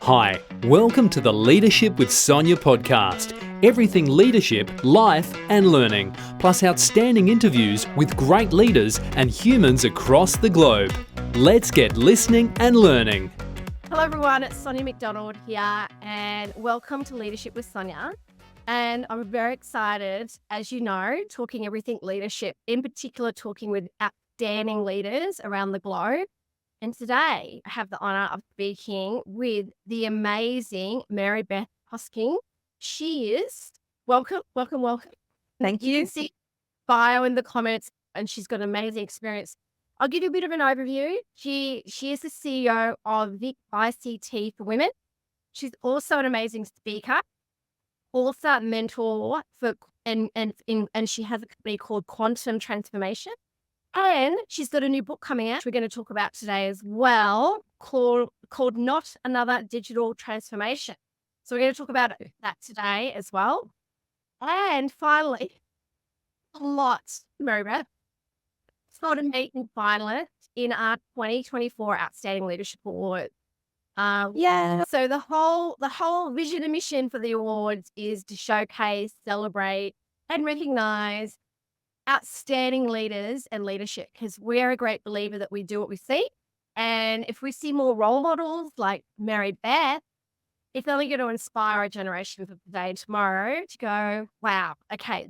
Hi, welcome to the Leadership with Sonia podcast. Everything leadership, life and learning, plus outstanding interviews with great leaders and humans across the globe. Let's get listening and learning. Hello everyone, it's Sonia McDonald here and welcome to Leadership with Sonia. And I'm very excited, as you know, talking everything leadership, in particular talking with outstanding leaders around the globe. And today I have the honor of speaking with the amazing Mary-Beth Hosking. She is, welcome. Thank You you. can see bio in the comments and she's got an amazing experience. I'll give you a bit of an overview. She is the CEO of Vic ICT for women. She's also an amazing speaker, author, mentor for and she has a company called Quantum Transformation. And she's got a new book coming out we're going to talk about today as well, called Not Another Digital Transformation. So we're going to talk about that today as well. And finally, Mary-Beth, got an amazing finalist in our 2024 Outstanding Leadership Award. So the whole vision and mission for the awards is to showcase, celebrate, and recognize outstanding leaders and leadership, because we're a great believer that we do what we see. And if we see more role models like Mary-Beth, it's only going to inspire a generation for today and tomorrow to go, wow, okay,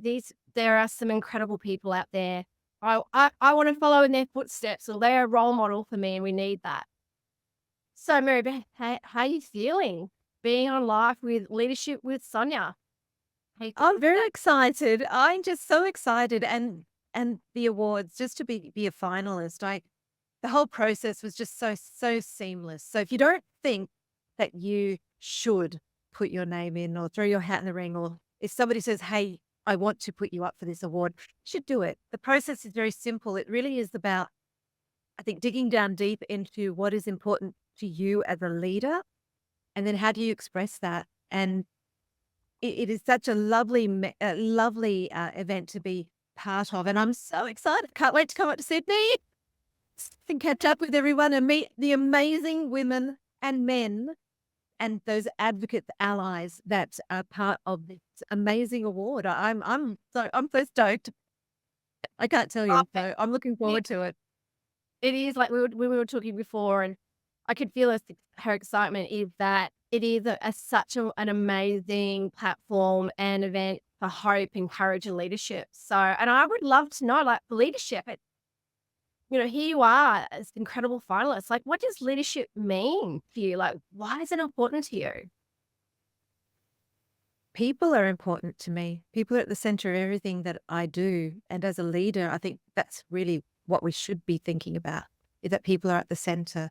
there are some incredible people out there. I want to follow in their footsteps, or they're a role model for me, and we need that. So Mary-Beth, how are you feeling being on live with Leadership with Sonia? I'm very excited. I'm just so excited, and the awards, just to be a finalist. The whole process was just so seamless. So if you don't think that you should put your name in or throw your hat in the ring, or if somebody says, "Hey, I want to put you up for this award," you should do it. The process is very simple. It really is about, I think, digging down deep into what is important to you as a leader, and then how do you express that. And it is such a lovely event to be part of, and I'm so excited. Can't wait to come up to Sydney and catch up with everyone and meet the amazing women and men and those advocates, allies that are part of this amazing award. I'm so stoked. I can't tell you. So I'm looking forward to it. It is like we were talking before, and I could feel her excitement is that it is such an amazing platform and event for hope and courage and leadership. So, and I would love to know, like, for leadership, here you are as incredible finalists. Like, what does leadership mean to you? Like, why is it important to you? People are important to me. People are at the center of everything that I do. And as a leader, I think that's really what we should be thinking about, is that people are at the center.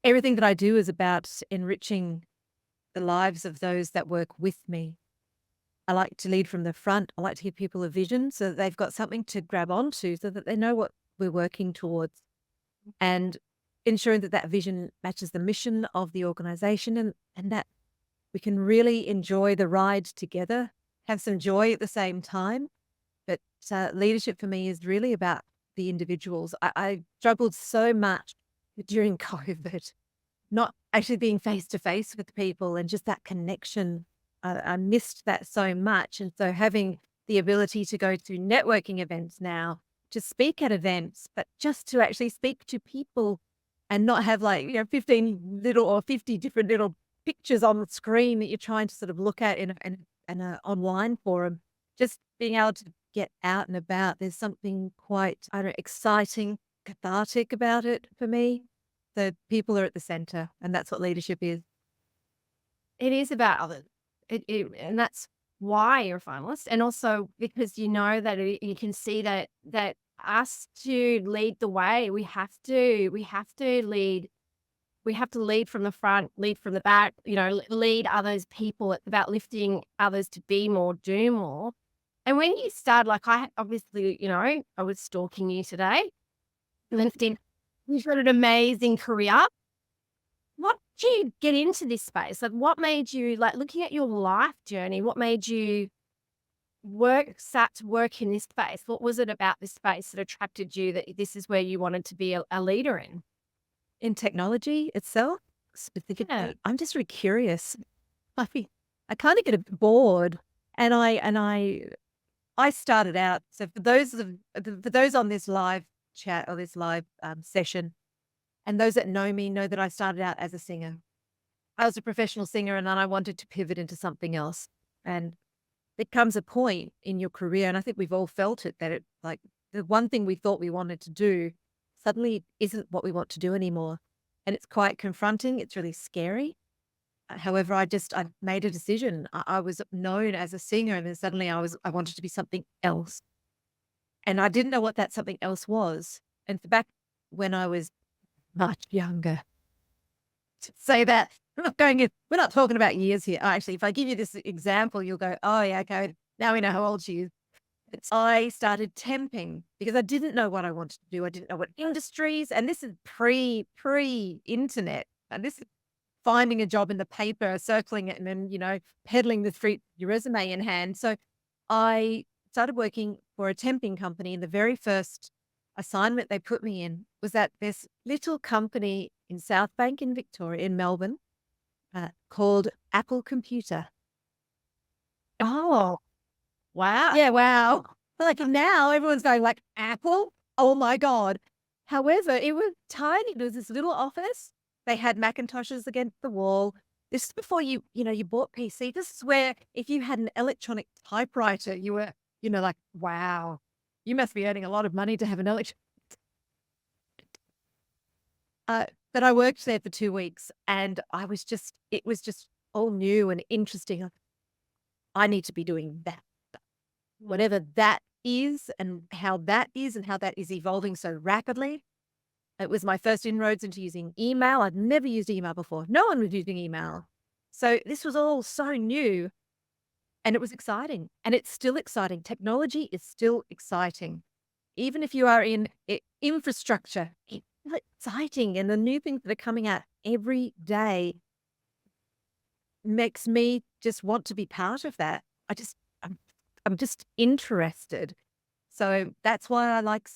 Everything that I do is about enriching the lives of those that work with me. I like to lead from the front. I like to give people a vision so that they've got something to grab onto, so that they know what we're working towards, and ensuring that that vision matches the mission of the organization, and that we can really enjoy the ride together, have some joy at the same time. But leadership for me is really about the individuals. I struggled so much during COVID, not actually being face to face with people, and just that connection. I missed that so much. And so having the ability to go to networking events now, to speak at events, but just to actually speak to people and not have 15 little or 50 different little pictures on the screen that you're trying to sort of look at in an online forum. Just being able to get out and about. There's something quite, exciting, cathartic about it for me. The people are at the center, and that's what leadership is. It is about others. And that's why you're a finalist. And also because you know that you can see that us to lead the way, we have to lead. We have to lead from the front, lead from the back, lead others people. It's about lifting others to be more, do more. And when you start, like I obviously, I was stalking you today. LinkedIn, you've got an amazing career. What did you get into this space? Like, what made you, looking at your life journey, what made you start to work in this space? What was it about this space that attracted you, that this is where you wanted to be a leader in? In technology itself? specifically. I'm just really curious. I kind of get bored, and I started out. So for those on this live chat or this live session, and those that know me know that I started out as a singer. I was a professional singer, and then I wanted to pivot into something else. And there comes a point in your career, and I think we've all felt it, that like the one thing we thought we wanted to do suddenly isn't what we want to do anymore. And it's quite confronting. It's really scary. However, I made a decision. I was known as a singer, and then suddenly I wanted to be something else. And I didn't know what that something else was. And back when I was much younger, to say that, we're not talking about years here. Actually, if I give you this example, you'll go, oh yeah, okay, now we know how old she is. I started temping because I didn't know what I wanted to do. I didn't know what industries, and this is pre-internet. And this is finding a job in the paper, circling it, and then, peddling the street, your resume in hand. So I started working for a temping company, and the very first assignment they put me in was at this little company in South Bank in Victoria, in Melbourne, called Apple Computer. Oh, wow. Yeah, wow. Like now everyone's going like, Apple? Oh my God. However, it was tiny. There was this little office. They had Macintoshes against the wall. This is before you bought PC. This is where if you had an electronic typewriter, you were, like, wow, you must be earning a lot of money to have an electronic. But I worked there for 2 weeks, and it was just all new and interesting. I need to be doing that, whatever that is, and how that is evolving so rapidly. It was my first inroads into using email. I'd never used email before. No one was using email. So this was all so new, and it was exciting, and it's still exciting. Technology is still exciting. Even if you are in infrastructure, it's exciting, and the new things that are coming out every day makes me just want to be part of that. I'm just interested. So that's why I like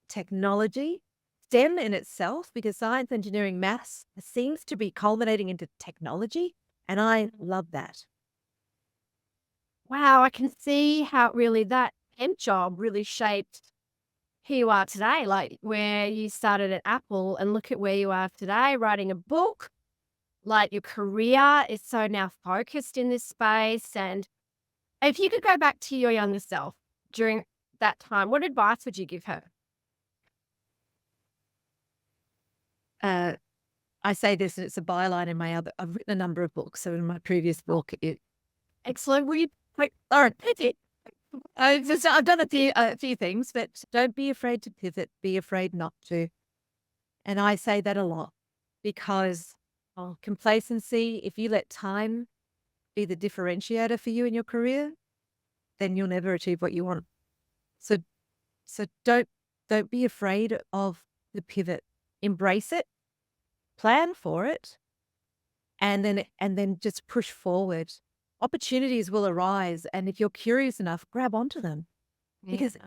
technology, STEM in itself, because science, engineering, maths seems to be culminating into technology, and I love that. Wow, I can see how really that temp job really shaped who you are today, like where you started at Apple, and look at where you are today, writing a book. Like your career is so now focused in this space. And if you could go back to your younger self during that time, what advice would you give her? I say this, and it's a byline in I've written a number of books. So in my previous book, Excellent. Will you I've done a few things, but don't be afraid to pivot. Be afraid not to. And I say that a lot because complacency, if you let time be the differentiator for you in your career, then you'll never achieve what you want. So don't be afraid of the pivot. Embrace it, plan for it, and then just push forward. Opportunities will arise, and if you're curious enough, grab onto them. Because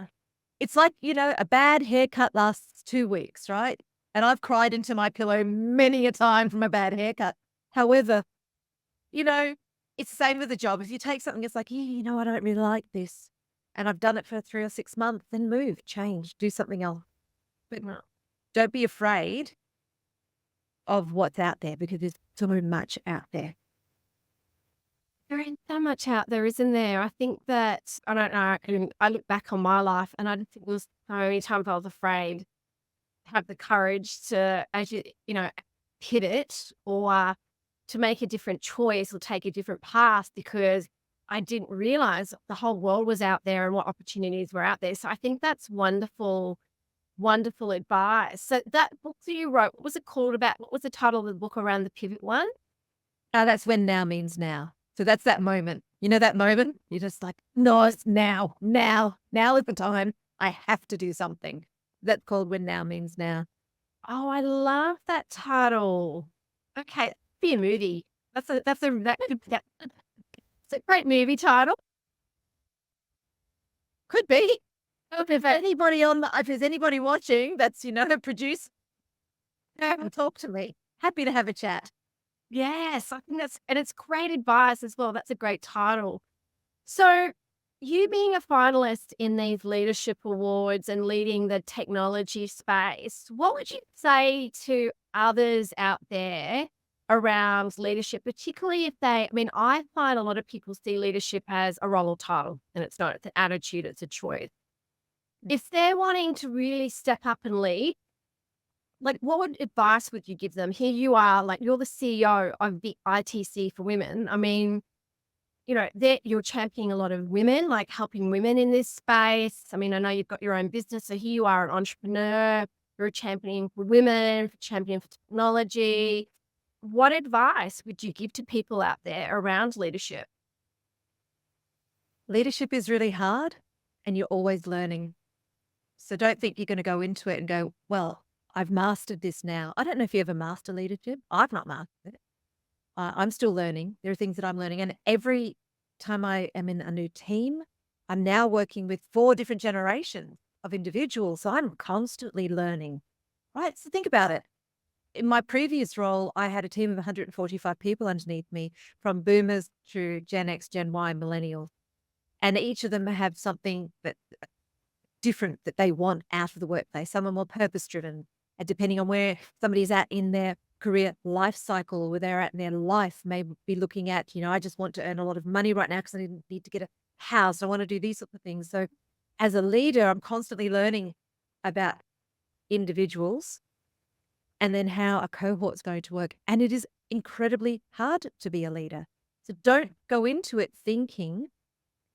it's like, a bad haircut lasts 2 weeks, right? And I've cried into my pillow many a time from a bad haircut. However, it's the same with a job. If you take something, it's like, I don't really like this, and I've done it for 3 or 6 months, then move, change, do something else. But don't be afraid of what's out there, because there's so much out there. There is so much out there, isn't there? I think that, I don't know, I look back on my life, and I just think there was so many times I was afraid to have the courage to, as pivot or to make a different choice or take a different path, because I didn't realize the whole world was out there and what opportunities were out there. So I think that's wonderful, wonderful advice. So that book that you wrote, what was it called about? What was the title of the book around the pivot one? That's When Now Means Now. So that's that moment. That moment? You're just like, no, it's now. Now is the time. I have to do something. That's called When Now Means Now. Oh, I love that title. Okay, be a movie. That's a great movie title. Could be. If there's anybody watching that's, a producer, talk to me. Happy to have a chat. Yes, I think and it's great advice as well. That's a great title. So, you being a finalist in these leadership awards and leading the technology space, what would you say to others out there around leadership, particularly if I find a lot of people see leadership as a role or title, and it's not, it's an attitude, it's a choice. If they're wanting to really step up and lead, like advice would you give them? Here you are, like you're the CEO of Vic ITC for women. You're championing a lot of women, like helping women in this space. I know you've got your own business. So here you are, an entrepreneur, you're championing for women, championing for technology. What advice would you give to people out there around leadership? Leadership is really hard and you're always learning. So don't think you're going to go into it and go, well, I've mastered this now. I don't know if you ever master leadership. I've not mastered it. I'm still learning. There are things that I'm learning. And every time I am in a new team, I'm now working with 4 different generations of individuals. So I'm constantly learning, right? So think about it. In my previous role, I had a team of 145 people underneath me, from boomers to Gen X, Gen Y, millennials. And each of them have something that different that they want out of the workplace. Some are more purpose-driven. And depending on where somebody's at in their career life cycle, where they're at in their life, may be looking at, I just want to earn a lot of money right now because I need to get a house. I want to do these sorts of things. So as a leader, I'm constantly learning about individuals and then how a cohort's going to work. And it is incredibly hard to be a leader. So don't go into it thinking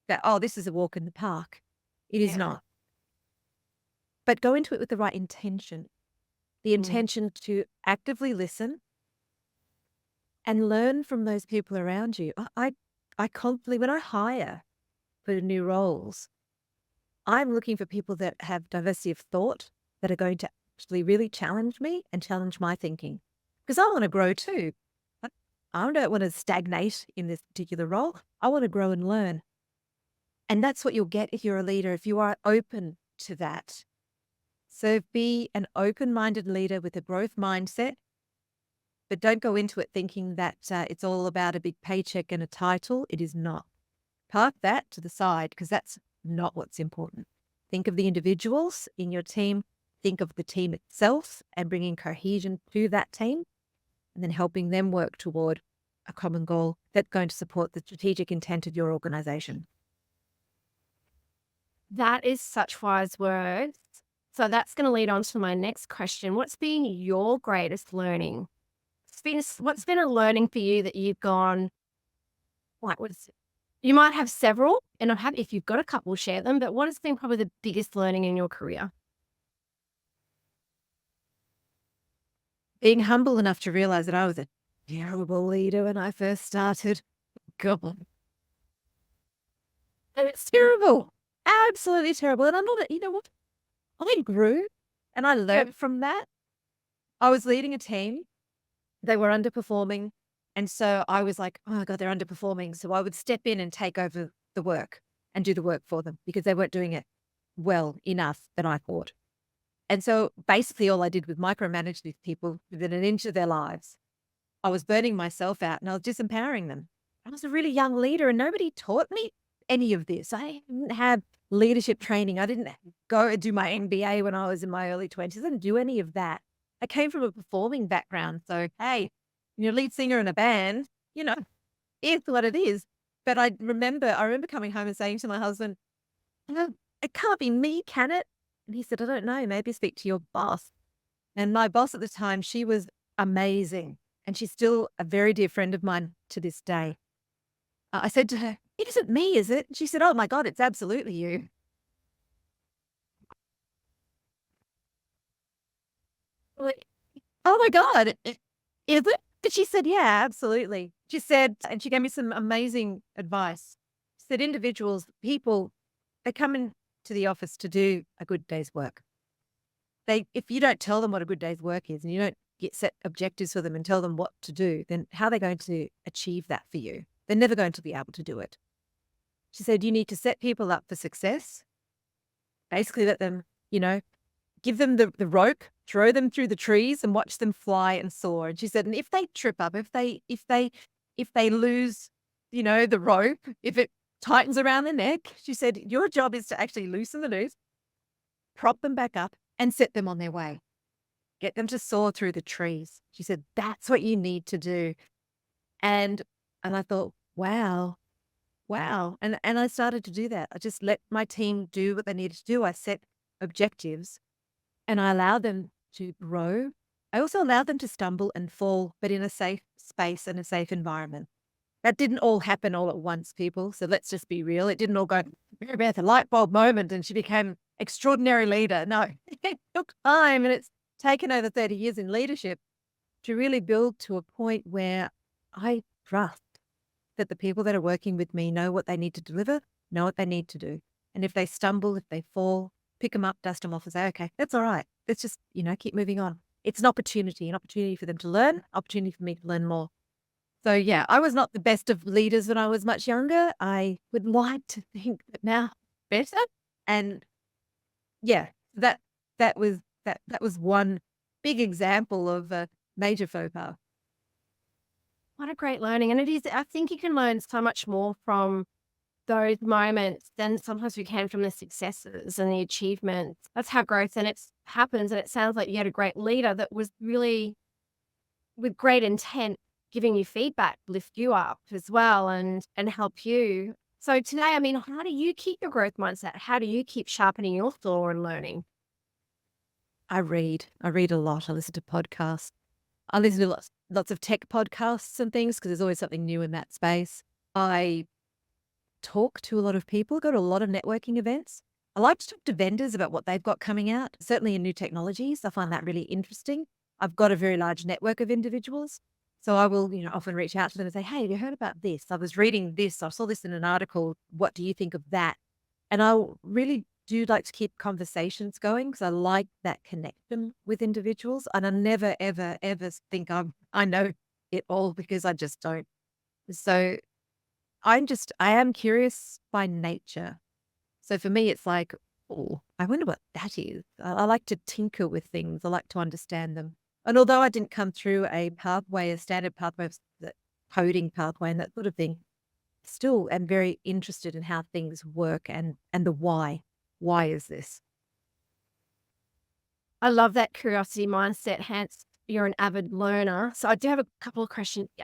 that, oh, this is a walk in the park. It is not. But go into it with the right intention. The intention to actively listen and learn from those people around you. I constantly, when I hire for new roles, I'm looking for people that have diversity of thought, that are going to actually really challenge me and challenge my thinking. Because I want to grow too. I don't want to stagnate in this particular role. I want to grow and learn. And that's what you'll get if you're a leader, if you are open to that. So be an open-minded leader with a growth mindset, but don't go into it thinking that it's all about a big paycheck and a title. It is not. Park that to the side because that's not what's important. Think of the individuals in your team. Think of the team itself and bringing cohesion to that team, and then helping them work toward a common goal that's going to support the strategic intent of your organization. That is such wise words. So that's going to lead on to my next question. What's been your greatest learning? What's been a learning for you that you've gone, you might have several, and I'm happy if you've got a couple, share them, but what has been probably the biggest learning in your career? Being humble enough to realize that I was a terrible leader when I first started. God. And it's terrible. Absolutely terrible. And I'm not, what? I grew and I learned from that. I was leading a team. They were underperforming. And so I was like, oh my God, they're underperforming. So I would step in and take over the work and do the work for them because they weren't doing it well enough that I thought. And so basically all I did was micromanage these people within an inch of their lives. I was burning myself out and I was disempowering them. I was a really young leader and nobody taught me any of this. I didn't have leadership training. I didn't go and do my MBA when I was in my early 20s. I didn't do any of that. I came from a performing background. So, hey, you're a lead singer in a band, it's what it is. But I remember coming home and saying to my husband, it can't be me, can it? And he said, I don't know, maybe speak to your boss. And my boss at the time, she was amazing. And she's still a very dear friend of mine to this day. I said to her, it isn't me, is it? She said, oh my God, it's absolutely you. Like, oh my God, is it? And she said, yeah, absolutely. She said, and she gave me some amazing advice. She said, individuals, people, they come into the office to do a good day's work. If you don't tell them what a good day's work is and you don't set objectives for them and tell them what to do, then how are they going to achieve that for you? They're never going to be able to do it. She said, you need to set people up for success. Basically let them, give them the rope, throw them through the trees and watch them fly and soar. And she said, and if they trip up, if they lose, the rope, if it tightens around their neck, she said, your job is to actually loosen the noose, prop them back up and set them on their way. Get them to soar through the trees. She said, that's what you need to do. And I thought, wow. And I started to do that. I just let my team do what they needed to do. I set objectives and I allowed them to grow. I also allowed them to stumble and fall, but in a safe space and a safe environment. That didn't all happen all at once, people. So let's just be real. It didn't all go, Mary-Beth, a light bulb moment, and she became extraordinary leader. No, it took time, and it's taken over 30 years in leadership to really build to a point where I trust that the people that are working with me know what they need to deliver, know what they need to do. And if they stumble, if they fall, pick them up, dust them off and say, okay, that's all right. Let's just, keep moving on. It's an opportunity for them to learn, opportunity for me to learn more. So yeah, I was not the best of leaders when I was much younger. I would like to think that now better. And yeah, that was one big example of a major faux pas. What a great learning. And it is, I think you can learn so much more from those moments than sometimes we can from the successes and the achievements. That's how growth and it happens. And it sounds like you had a great leader that was really with great intent, giving you feedback, lift you up as well and help you. So today, how do you keep your growth mindset? How do you keep sharpening your thought and learning? I read a lot. I listen to podcasts. I listen to lots of tech podcasts and things because there's always something new in that space. I talk to a lot of people, go to a lot of networking events. I like to talk to vendors about what they've got coming out, certainly in new technologies. I find that really interesting. I've got a very large network of individuals. So I will, often reach out to them and say, hey, have you heard about this? I was reading this. I saw this in an article. What do you think of that? And I really do like to keep conversations going because I like that connection with individuals. And I never, ever, ever think I know it all because I just don't. So I am curious by nature. So for me, it's like, oh, I wonder what that is. I like to tinker with things. I like to understand them. And although I didn't come through a standard pathway, the coding pathway and that sort of thing, still am very interested in how things work and the why. Why is this? I love that curiosity mindset, hence you're an avid learner. So I do have a couple of questions. Yeah.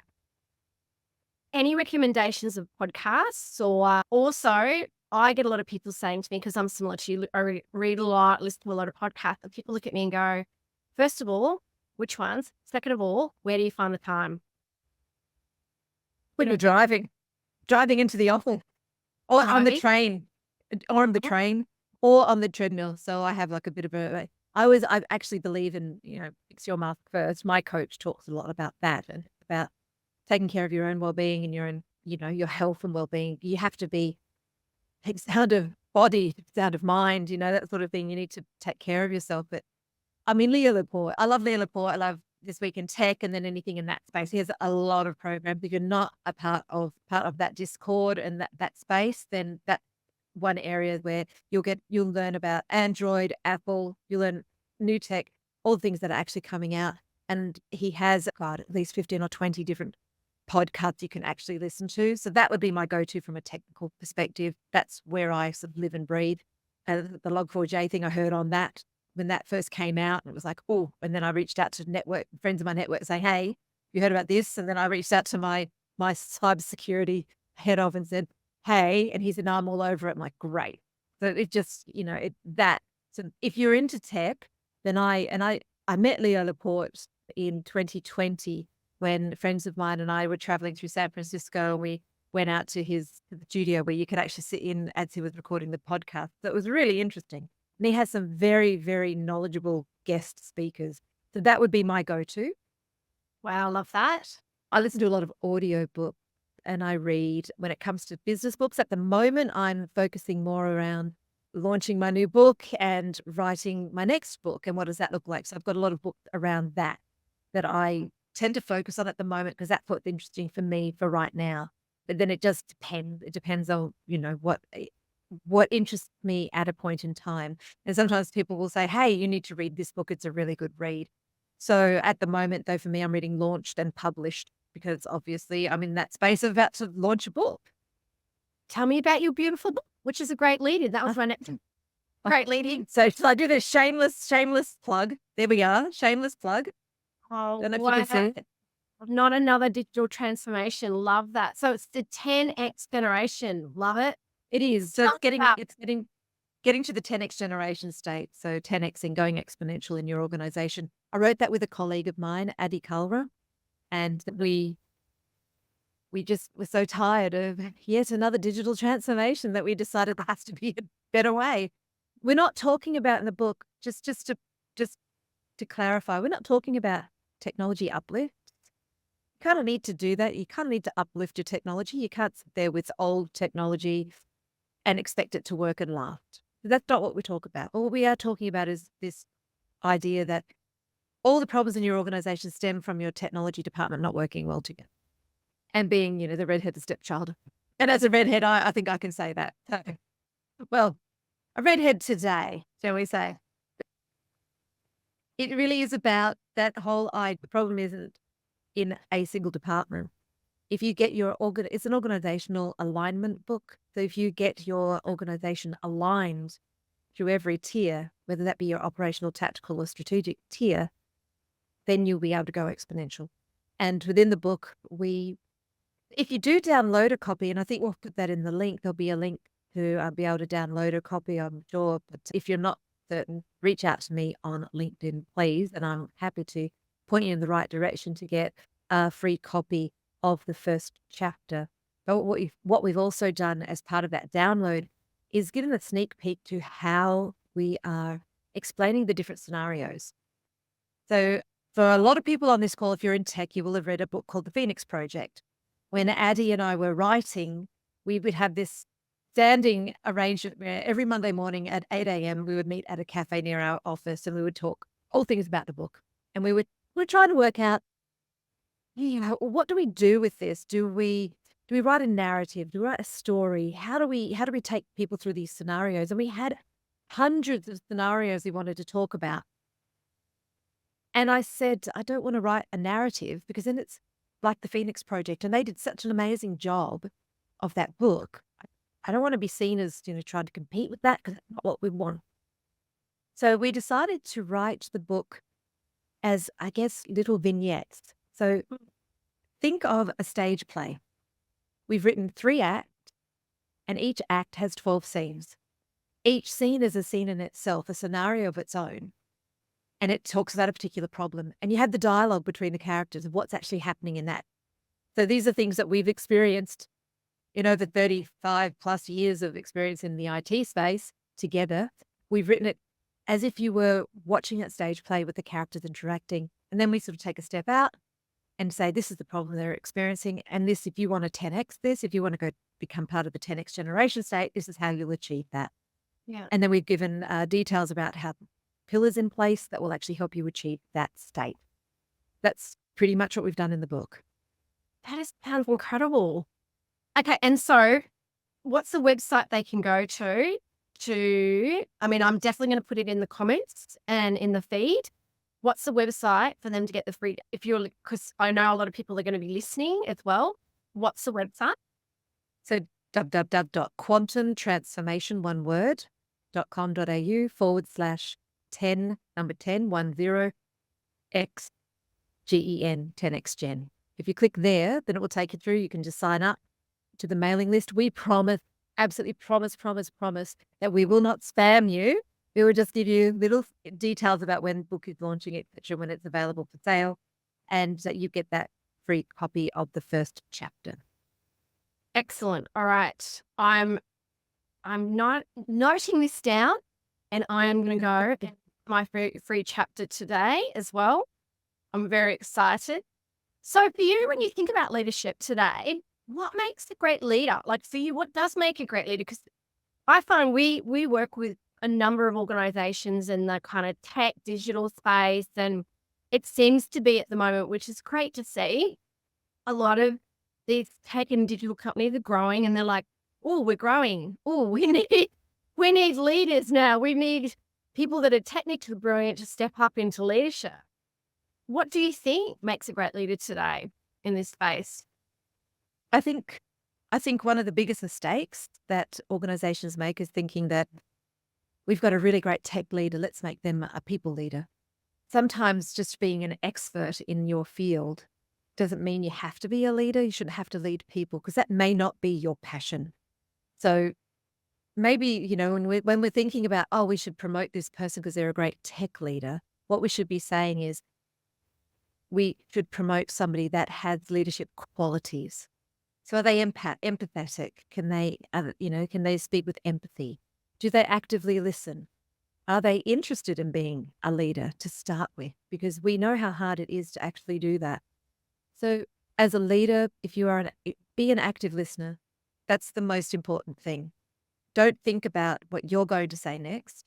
Any recommendations of podcasts or also I get a lot of people saying to me, because I'm similar to you, I read a lot, listen to a lot of podcasts, and people look at me and go, first of all, which ones? Second of all, where do you find the time? When you're driving into the office or on the train or on the train or on the treadmill. So I have like a bit of I actually believe in, fix your mask first. My coach talks a lot about that and about taking care of your own well-being and your own, your health and well-being. You have to be sound of body, sound of mind, that sort of thing. You need to take care of yourself. But Leo Laporte. I love Leo Laporte. I love This Week in Tech and then anything in that space. He has a lot of programs. If you're not a part of that Discord and that space, then that's one area where you'll learn about Android, Apple, you'll learn new tech, all the things that are actually coming out. And he has got at least 15 or 20 different podcasts you can actually listen to. So that would be my go-to from a technical perspective. That's where I sort of live and breathe. And the Log4j thing I heard on that, when that first came out, and it was like, oh, and then I reached out to friends of my network saying, hey, you heard about this? And then I reached out to my cybersecurity head of and said, hey, and he said, no, I'm all over it. I'm like, great. So it just, so if you're into tech, then I met Leo Laporte in 2020 when friends of mine and I were traveling through San Francisco and we went out to his studio where you could actually sit in as he was recording the podcast. So it was really interesting. And he has some very, very knowledgeable guest speakers. So that would be my go-to. Wow, I love that. I listen to a lot of audio books and I read. When it comes to business books, at the moment, I'm focusing more around launching my new book and writing my next book. And what does that look like? So I've got a lot of books around that I tend to focus on at the moment because that's what's interesting for me for right now. But then it just depends. It depends on, what what interests me at a point in time. And sometimes people will say, hey, you need to read this book. It's a really good read. So at the moment, though, for me, I'm reading Launched and Published because obviously I'm in that space of about to launch a book. Tell me about your beautiful book, which is a great lead-in. That was my next great lead-in. So should I do this shameless plug? There we are. Shameless plug. Oh, Don't know if you can see it. not another digital transformation. Love that. So it's the 10x generation. Love it. It is. So Tell it's me about- getting to the 10x generation state. So 10x and going exponential in your organization. I wrote that with a colleague of mine, Adi Kalra, and we just were so tired of yet another digital transformation that we decided there has to be a better way. We're not talking about in the book, just to clarify, we're not talking about technology uplift. You kind of need to do that. You kind of need to uplift your technology. You can't sit there with old technology and expect it to work and last. That's not what we talk about. What we are talking about is this idea that all the problems in your organization stem from your technology department not working well together and being, the redheaded stepchild. And as a redhead, I think I can say that. So, well, a redhead today, shall we say. It really is about that whole idea. The problem isn't in a single department. If you get it's an organizational alignment book. So if you get your organization aligned through every tier, whether that be your operational, tactical, or strategic tier, then you'll be able to go exponential. And within the book, if you do download a copy, and I think we'll put that in the link, there'll be a link to be able to download a copy, I'm sure. But if you're not certain, reach out to me on LinkedIn, please. And I'm happy to point you in the right direction to get a free copy of the first chapter. But what we've also done as part of that download is given a sneak peek to how we are explaining the different scenarios. So for a lot of people on this call, if you're in tech, you will have read a book called The Phoenix Project. When Addie and I were writing, we would have this standing arrangement where every Monday morning at 8 a.m. we would meet at a cafe near our office and we would talk all things about the book. And we're trying to work out, what do we do with this? Do we write a narrative? Do we write a story? How do we take people through these scenarios? And we had hundreds of scenarios we wanted to talk about. And I said, I don't want to write a narrative because then it's like the Phoenix Project. And they did such an amazing job of that book. I don't want to be seen as, trying to compete with that because that's not what we want. So we decided to write the book as, I guess, little vignettes. So think of a stage play. We've written 3 acts, and each act has 12 scenes. Each scene is a scene in itself, a scenario of its own. And it talks about a particular problem. And you have the dialogue between the characters of what's actually happening in that. So these are things that we've experienced in over 35 plus years of experience in the IT space together. We've written it as if you were watching that stage play with the characters interacting. And then we sort of take a step out and say, this is the problem they're experiencing. And this, if you want to 10x this, if you want to go become part of the 10x generation state, this is how you'll achieve that. Yeah. And then we've given details about how pillars in place that will actually help you achieve that state. That's pretty much what we've done in the book. That sounds incredible. Okay, and so what's the website they can go to? I'm definitely going to put it in the comments and in the feed. What's the website for them to get the free, because I know a lot of people are going to be listening as well. What's the website? So www.quantumtransformation.com.au/10 XGEN 10X Gen. If you click there, then it will take you through. You can just sign up to the mailing list. We promise, absolutely promise that we will not spam you. We will just give you little details about when the book is launching, etc., when it's available for sale, and that you get that free copy of the first chapter. Excellent. All right. I'm not noting this down, and I am going to go get my free chapter today as well. I'm very excited. So for you, when you think about leadership today, what makes a great leader? Like for you, what does make a great leader? Because I find we work with a number of organizations in the kind of tech digital space, and it seems to be at the moment, which is great to see, a lot of these tech and digital companies are growing and they're like, oh, we're growing. Oh, we need leaders now. We need people that are technically brilliant to step up into leadership. What do you think makes a great leader today in this space? I think one of the biggest mistakes that organizations make is thinking that we've got a really great tech leader, let's make them a people leader. Sometimes just being an expert in your field doesn't mean you have to be a leader. You shouldn't have to lead people because that may not be your passion. So maybe, when we're thinking about, oh, we should promote this person because they're a great tech leader, what we should be saying is we should promote somebody that has leadership qualities. So are they empathetic? Can they speak with empathy? Do they actively listen? Are they interested in being a leader to start with? Because we know how hard it is to actually do that. So as a leader, if you are be an active listener, that's the most important thing. Don't think about what you're going to say next.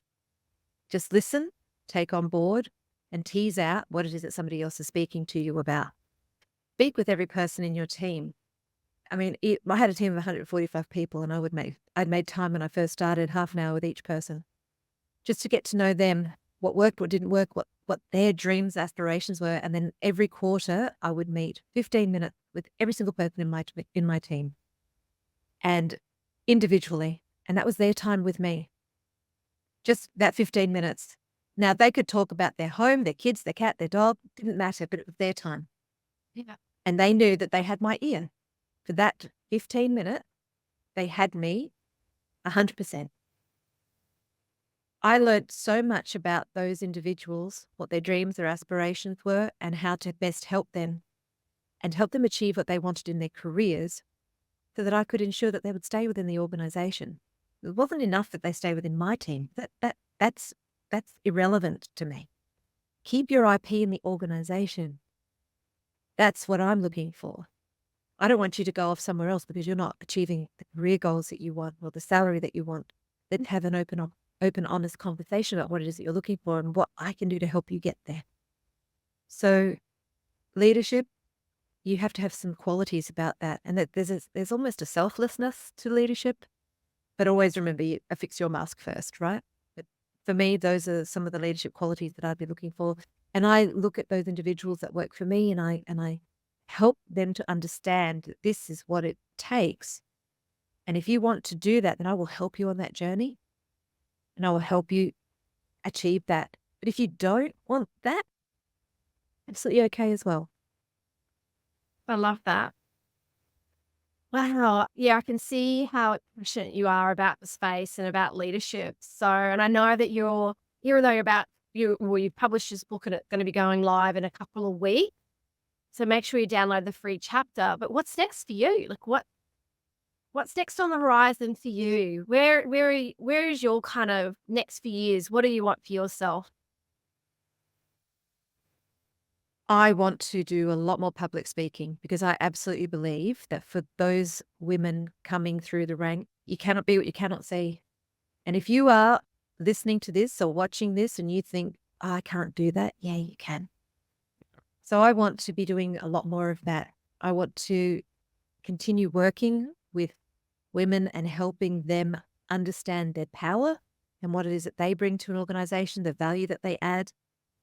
Just listen, take on board, and tease out what it is that somebody else is speaking to you about. Speak with every person in your team. I mean, I had a team of 145 people, and I'd made time when I first started, half an hour with each person, just to get to know them, what worked, what didn't work, what their dreams, aspirations were. And then every quarter I would meet 15 minutes with every single person in my team and individually. And that was their time with me. Just that 15 minutes. Now they could talk about their home, their kids, their cat, their dog, didn't matter, but it was their time. Yeah. And they knew that they had my ear. For that 15 minutes, they had me 100%. I learned so much about those individuals, what their dreams, their aspirations were, and how to best help them and help them achieve what they wanted in their careers so that I could ensure that they would stay within the organization. It wasn't enough that they stay within my team. That's irrelevant to me. Keep your IP in the organization. That's what I'm looking for. I don't want you to go off somewhere else because you're not achieving the career goals that you want or the salary that you want. Let's have an open, honest conversation about what it is that you're looking for and what I can do to help you get there. So leadership, you have to have some qualities about that. And that there's almost a selflessness to leadership, but always remember you affix your mask first, right? But for me, those are some of the leadership qualities that I'd be looking for. And I look at those individuals that work for me and I help them to understand that this is what it takes. And if you want to do that, then I will help you on that journey and I will help you achieve that. But if you don't want that, absolutely okay as well. I love that. Wow. Yeah, I can see how passionate you are about the space and about leadership. So, and I know that even though you've published this book and it's going to be going live in a couple of weeks. So make sure you download the free chapter. But what's next for you? Like what's next on the horizon for you? Where is your kind of next few years? What do you want for yourself? I want to do a lot more public speaking because I absolutely believe that for those women coming through the rank, you cannot be what you cannot see. And if you are listening to this or watching this and you think, oh, I can't do that, yeah, you can. So I want to be doing a lot more of that. I want to continue working with women and helping them understand their power and what it is that they bring to an organization, the value that they add.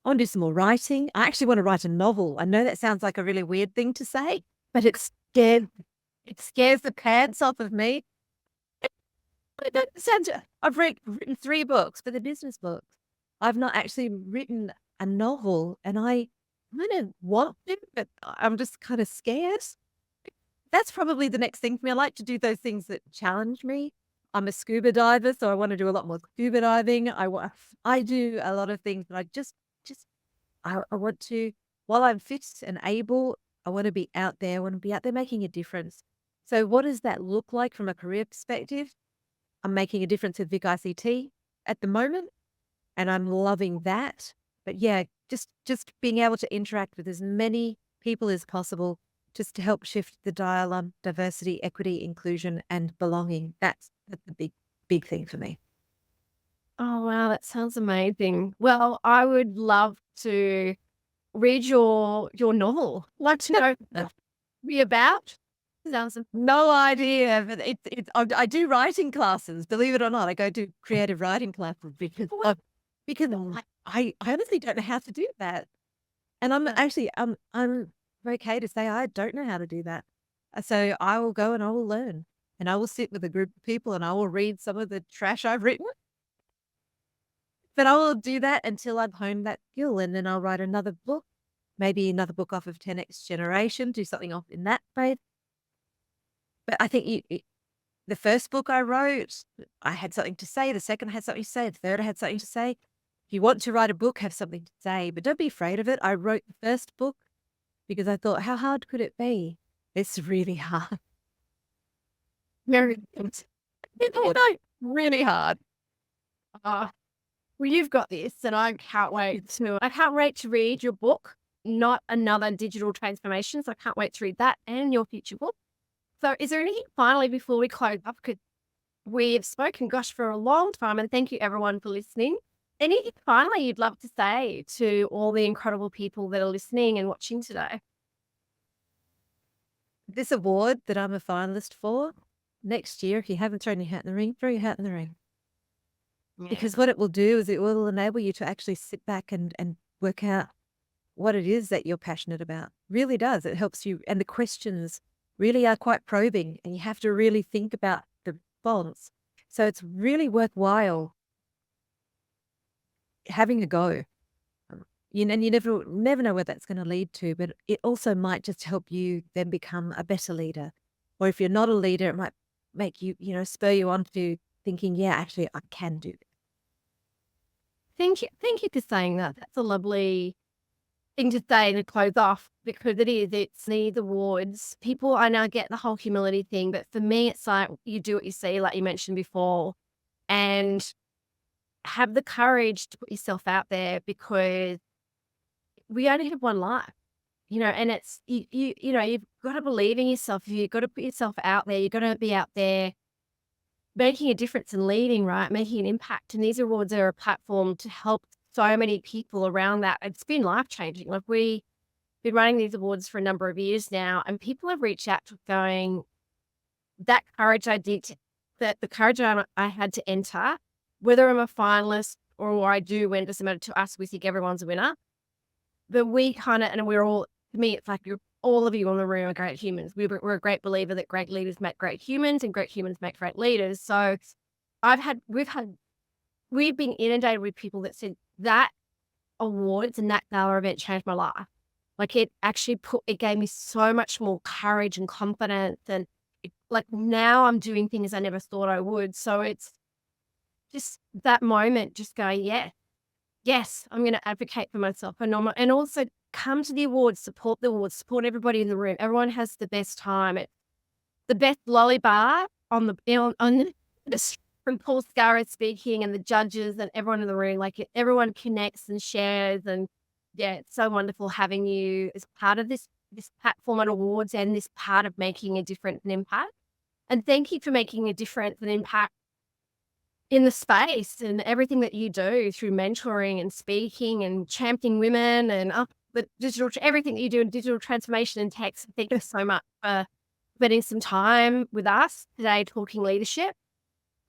I want to do some more writing. I actually want to write a novel. I know that sounds like a really weird thing to say, but it scares the pants off of me. I've written 3 books, but they're business books. I've not actually written a novel, and I kind of want to, but I'm just kind of scared. That's probably the next thing for me. I like to do those things that challenge me. I'm a scuba diver, so I want to do a lot more scuba diving. I do a lot of things, but I want to, while I'm fit and able, I want to be out there. I want to be out there making a difference. So what does that look like from a career perspective? I'm making a difference with Vic ICT at the moment, and I'm loving that. But yeah, just being able to interact with as many people as possible just to help shift the dial on diversity, equity, inclusion, and belonging. That's the big thing for me. Oh, wow. That sounds amazing. Well, I would love to read your novel. Like to know what it's about. Awesome. No idea, but I do writing classes. Believe it or not, I go to creative writing classes because I honestly don't know how to do that, and I'm okay to say I don't know how to do that. So I will go and I will learn, and I will sit with a group of people and I will read some of the trash I've written. But I will do that until I've honed that skill, and then I'll write another book, maybe another book off of 10X Generation, do something off in that space. But I think the first book I wrote, I had something to say. The second I had something to say. The third I had something to say. If you want to write a book, have something to say, but don't be afraid of it. I wrote the first book because I thought, how hard could it be? It's really hard. Very good. Really hard. Well, you've got this, and I can't wait to read your book, Not Another Digital Transformation. So I can't wait to read that and your future book. So is there anything finally before we close up? Because we've spoken, gosh, for a long time, and thank you everyone for listening. Anything finally you'd love to say to all the incredible people that are listening and watching today? This award that I'm a finalist for, next year, if you haven't thrown your hat in the ring, throw your hat in the ring. Yeah. Because what it will do is it will enable you to actually sit back and work out what it is that you're passionate about. Really does. It helps you. And the questions really are quite probing, and you have to really think about the response. So it's really worthwhile having a go. You never know where that's going to lead to, but it also might just help you then become a better leader. Or if you're not a leader, it might make you, spur you on to thinking, yeah, actually, I can do it. Thank you for saying that. That's a lovely thing to say to close off, because it's these awards. People, I know, get the whole humility thing, but for me, it's like you do what you see, like you mentioned before, and have the courage to put yourself out there, because we only have one life, and it's, you've got to believe in yourself. You've got to put yourself out there. You've got to be out there making a difference and leading, right? Making an impact. And these awards are a platform to help so many people around that. It's been life-changing. Like, we've been running these awards for a number of years now, and people have reached out to going, that courage the courage I had to enter, whether I'm a finalist or I do win, doesn't matter to us. We think everyone's a winner. But we and we're all, to me, it's like all of you in the room are great humans. We're a great believer that great leaders make great humans, and great humans make great leaders. So we've been inundated with people that said that awards and that gala event changed my life. Like, it actually it gave me so much more courage and confidence, and like now I'm doing things I never thought I would. So it's just that moment, just going, yes, I'm going to advocate for myself, and also come to the awards, support everybody in the room. Everyone has the best time. It's the best lolly bar on the from Paul Scarra speaking, and the judges and everyone in the room. Like, everyone connects and shares, and yeah, it's so wonderful having you as part of this platform and awards, and this part of making a difference and impact. And thank you for making a difference and impact in the space and everything that you do through mentoring and speaking and championing women and everything that you do in digital transformation and tech. So thank you so much for spending some time with us today talking leadership.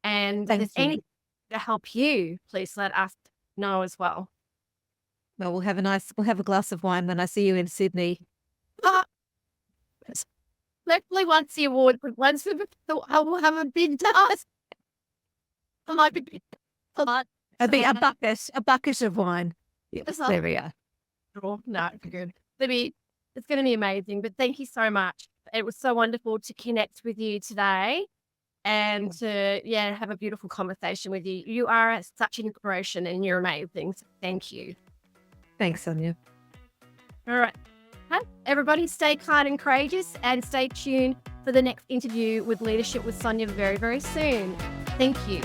And if there's anything to help you, please let us know as well. Well, we'll have a glass of wine when I see you in Sydney. Hopefully once the award, once I will have a big task. I might be a bucket of wine. Yes, there we are. No, good. It's going to be amazing. But thank you so much. It was so wonderful to connect with you today, and to have a beautiful conversation with you. You are such an inspiration, and you're amazing. So thank you. Thanks, Sonia. All right. Everybody stay kind and courageous, and stay tuned for the next interview with Leadership with Sonia very, very soon. Thank you.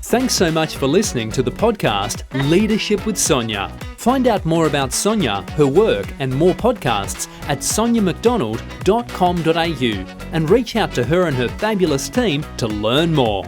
Thanks so much for listening to the podcast Leadership with Sonia. Find out more about Sonia, her work, and more podcasts at soniamcdonald.com.au, and reach out to her and her fabulous team to learn more.